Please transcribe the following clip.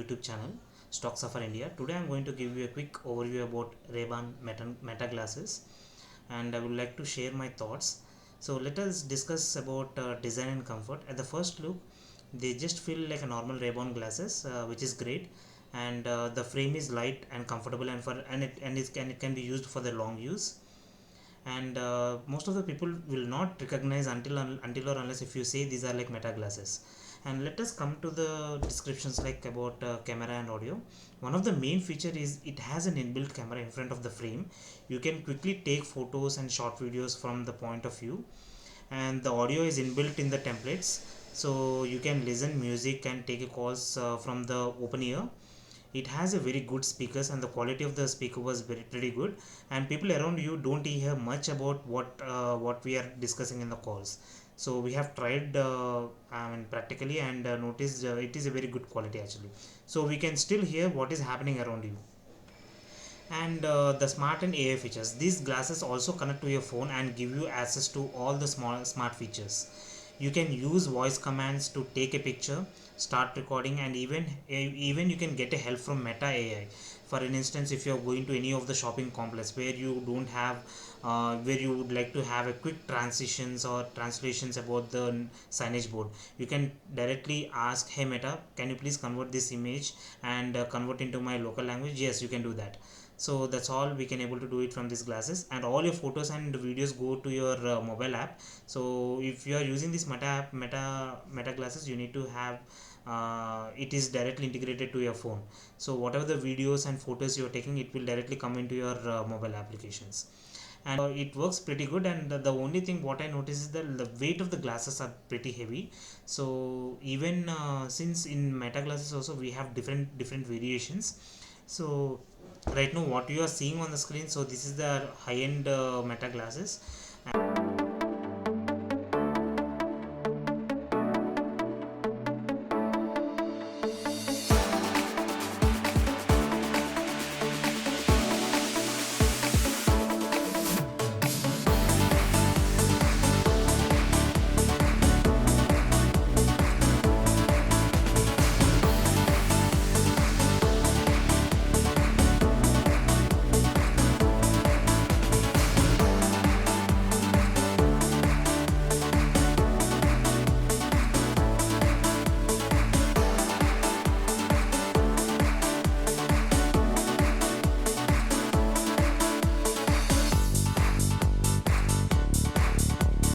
YouTube channel Stocks of India. Today I'm going to give you a quick overview about Ray-Ban Meta glasses, and I would like to share my thoughts. So let us discuss about design and comfort. At the first look, they just feel like a normal Ray-Ban glasses, which is great, and the frame is light and comfortable, and it can be used for the long use. And most of the people will not recognize until or unless if you say these are like Meta glasses. And let us come to the descriptions like about camera and audio. One of the main feature is it has an inbuilt camera in front of the frame. You can quickly take photos and short videos from the point of view, and the audio is inbuilt in the templates, so you can listen music and take calls from the open ear. It has a very good speakers, and the quality of the speaker was pretty good, and people around you don't hear much about what we are discussing in the calls. So we have tried practically, and noticed it is a very good quality actually, so we can still hear what is happening around you. And the smart and AI features, these glasses also connect to your phone and give you access to all the smart features. You can use voice commands to take a picture, start recording, and even you can get a help from Meta AI. For an instance, if you are going to any of the shopping complex where you don't have where you would like to have a quick transitions or translations about the signage board, you can directly ask, hey Meta, can you please convert this image and convert into my local language. Yes, you can do that. So that's all we can able to do it from these glasses, and all your photos and videos go to your mobile app. So if you are using this meta glasses, you need to have it is directly integrated to your phone. So whatever the videos and photos you are taking, it will directly come into your mobile applications, and it works pretty good. And the only thing what I noticed is that the weight of the glasses are pretty heavy. So even since in Meta glasses also we have different variations. So right now what you are seeing on the screen, so this is the high-end Meta glasses.